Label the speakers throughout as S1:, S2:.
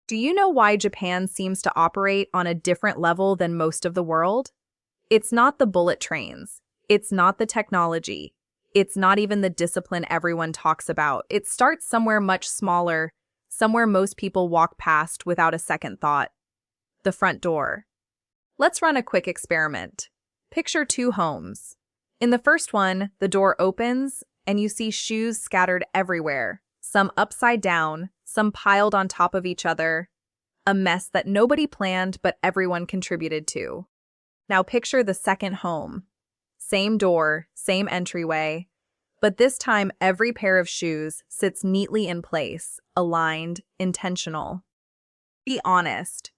S1: Do you know why Japan seems to operate on a different level than most of the world? It's not the bullet trains. It's not the technology. It's not even the discipline everyone talks about. It starts somewhere much smaller, somewhere most people walk past without a second thought. The front door. Let's run a quick experiment. Picture two homes. In the first one, the door opens and you see shoes scattered everywhere, some upside down, some piled on top of each other. A mess that nobody planned but everyone contributed to. Now picture the second home. Same door, same entryway, but this time every pair of shoes sits neatly in place, aligned, intentional. Be honest.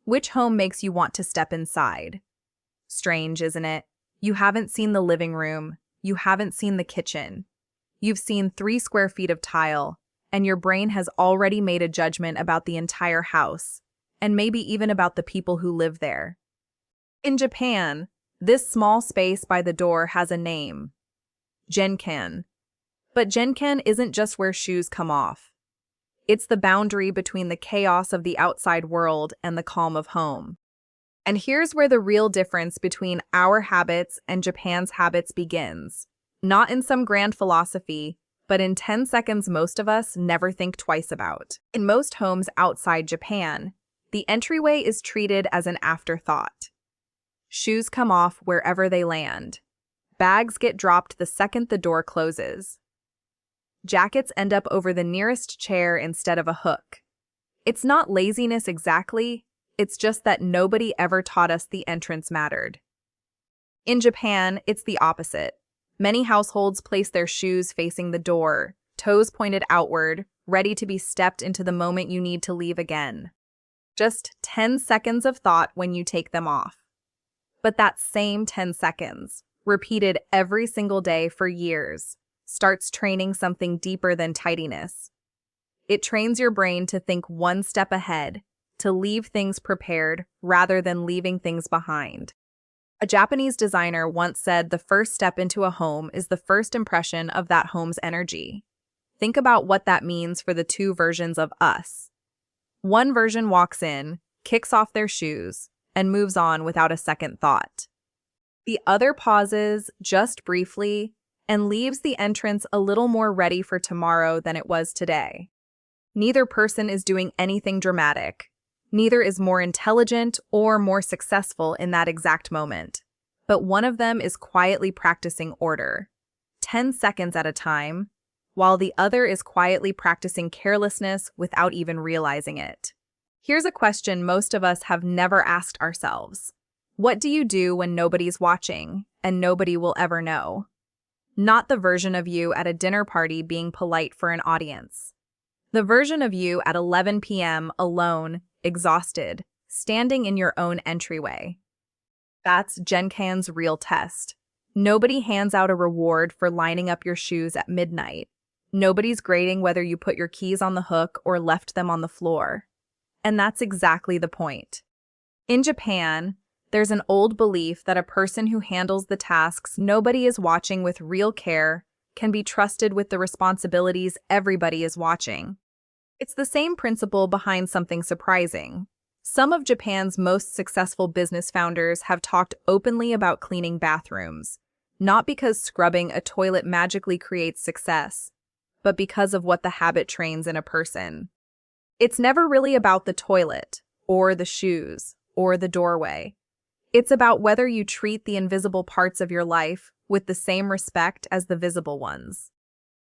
S1: Which home makes you want to step inside? Strange, isn't it? You haven't seen the living room. You haven't seen the kitchen. You've seen 3 square feet of tile, and your brain has already made a judgment about the entire house, and maybe even about the people who live there. In Japan, this small space by the door has a name. Genkan. But Genkan isn't just where shoes come off. It's the boundary between the chaos of the outside world and the calm of home. And here's where the real difference between our habits and Japan's habits begins. Not in some grand philosophy, but in 10 seconds most of us never think twice about. In most homes outside Japan, the entryway is treated as an afterthought. Shoes come off wherever they land. Bags get dropped the second the door closes. Jackets end up over the nearest chair instead of a hook. It's not laziness exactly, it's just that nobody ever taught us the entrance mattered. In Japan, it's the opposite. Many households place their shoes facing the door, toes pointed outward, ready to be stepped into the moment you need to leave again. Just 10 seconds of thought when you take them off. But that same 10 seconds, repeated every single day for years, starts training something deeper than tidiness. It trains your brain to think one step ahead, to leave things prepared rather than leaving things behind. A Japanese designer once said the first step into a home is the first impression of that home's energy. Think about what that means for the two versions of us. One version walks in, kicks off their shoes, and moves on without a second thought. The other pauses, just briefly, and leaves the entrance a little more ready for tomorrow than it was today. Neither person is doing anything dramatic. Neither is more intelligent or more successful in that exact moment. But one of them is quietly practicing order, 10 seconds at a time, while the other is quietly practicing carelessness without even realizing it. Here's a question most of us have never asked ourselves. What do you do when nobody's watching and nobody will ever know? Not the version of you at a dinner party being polite for an audience. The version of you at 11 p.m. alone, exhausted, standing in your own entryway. That's Genkan's real test. Nobody hands out a reward for lining up your shoes at midnight. Nobody's grading whether you put your keys on the hook or left them on the floor. And that's exactly the point. In Japan, there's an old belief that a person who handles the tasks nobody is watching with real care can be trusted with the responsibilities everybody is watching. It's the same principle behind something surprising. Some of Japan's most successful business founders have talked openly about cleaning bathrooms, not because scrubbing a toilet magically creates success, but because of what the habit trains in a person. It's never really about the toilet, or the shoes, or the doorway. It's about whether you treat the invisible parts of your life with the same respect as the visible ones.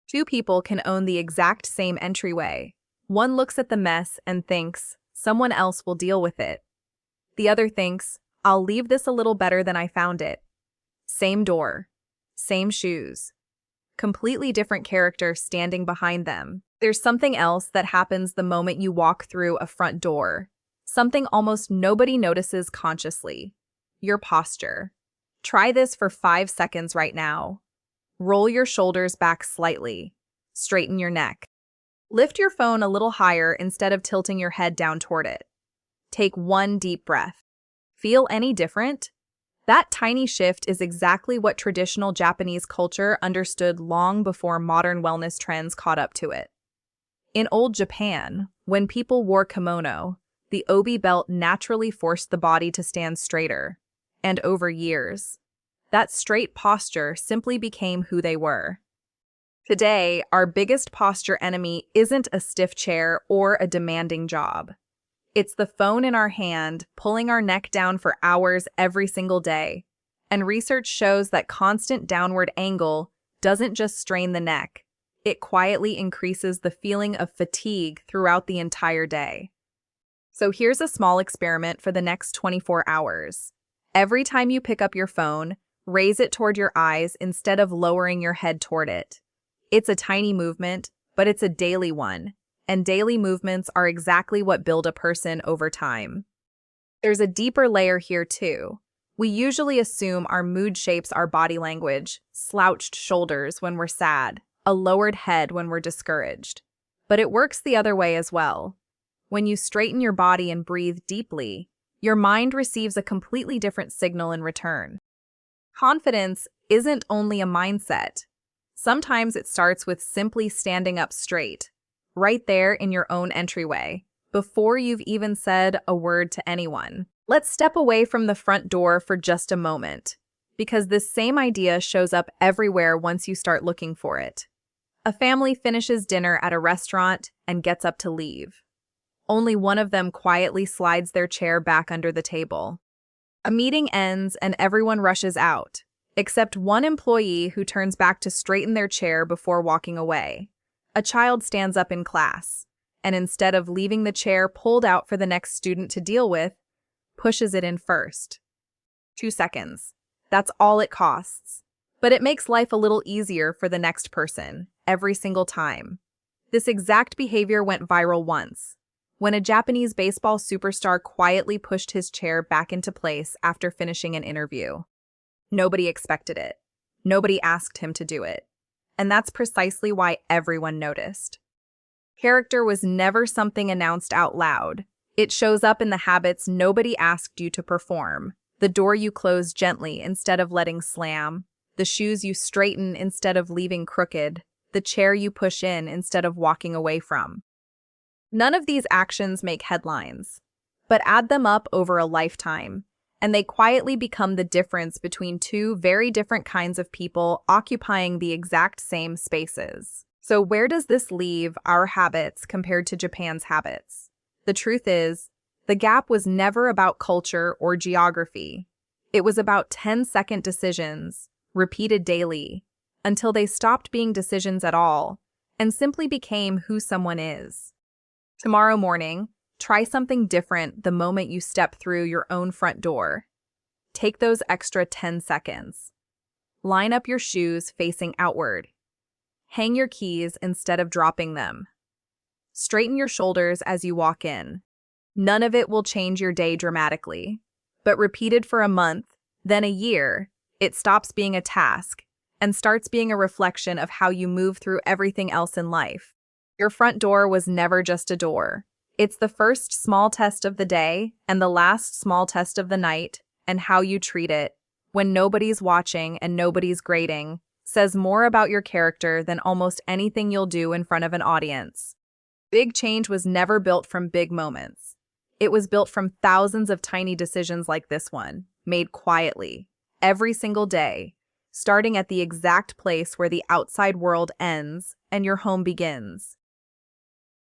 S1: Two people can own the exact same entryway. One looks at the mess and thinks, someone else will deal with it. The other thinks, I'll leave this a little better than I found it. Same door, same shoes. Completely different character standing behind them. There's something else that happens the moment you walk through a front door. Something almost nobody notices consciously. Your posture. Try this for 5 seconds right now. Roll your shoulders back slightly. Straighten your neck. Lift your phone a little higher instead of tilting your head down toward it. Take one deep breath. Feel any different? That tiny shift is exactly what traditional Japanese culture understood long before modern wellness trends caught up to it. In old Japan, When people wore kimono, the obi belt naturally forced the body to stand straighter. And over years, that straight posture simply became who they were. Today, our biggest posture enemy isn't a stiff chair or a demanding job. It's the phone in our hand, pulling our neck down for hours every single day. And research shows that constant downward angle doesn't just strain the neck, it quietly increases the feeling of fatigue throughout the entire day. So here's a small experiment for the next 24 hours. Every time you pick up your phone, raise it toward your eyes instead of lowering your head toward it. It's a tiny movement, but it's a daily one, and daily movements are exactly what build a person over time. There's a deeper layer here too. We usually assume our mood shapes our body language, slouched shoulders when we're sad, a lowered head when we're discouraged. But it works the other way as well. When you straighten your body and breathe deeply, your mind receives a completely different signal in return. Confidence isn't only a mindset. Sometimes it starts with simply standing up straight, right there in your own entryway, before you've even said a word to anyone. Let's step away from the front door for just a moment, because this same idea shows up everywhere once you start looking for it. A family finishes dinner at a restaurant and gets up to leave. Only one of them quietly slides their chair back under the table. A meeting ends and everyone rushes out, except one employee who turns back to straighten their chair before walking away. A child stands up in class, and instead of leaving the chair pulled out for the next student to deal with, pushes it in first. 2 seconds. That's all it costs. But it makes life a little easier for the next person, every single time. This exact behavior went viral once, when a Japanese baseball superstar quietly pushed his chair back into place after finishing an interview. Nobody expected it. Nobody asked him to do it. And that's precisely why everyone noticed. Character was never something announced out loud. It shows up in the habits nobody asked you to perform, the door you close gently instead of letting slam, the shoes you straighten instead of leaving crooked, the chair you push in instead of walking away from. None of these actions make headlines, but add them up over a lifetime, and they quietly become the difference between two very different kinds of people occupying the exact same spaces. So where does this leave our habits compared to Japan's habits? The truth is, the gap was never about culture or geography. It was about 10-second decisions, repeated daily, until they stopped being decisions at all, and simply became who someone is. Tomorrow morning, try something different the moment you step through your own front door. Take those extra 10 seconds. Line up your shoes facing outward. Hang your keys instead of dropping them. Straighten your shoulders as you walk in. None of it will change your day dramatically, but repeated for a month, then a year, it stops being a task and starts being a reflection of how you move through everything else in life. Your front door was never just a door. It's the first small test of the day and the last small test of the night, and how you treat it, when nobody's watching and nobody's grading, says more about your character than almost anything you'll do in front of an audience. Big change was never built from big moments. It was built from thousands of tiny decisions like this one, made quietly, every single day, starting at the exact place where the outside world ends and your home begins.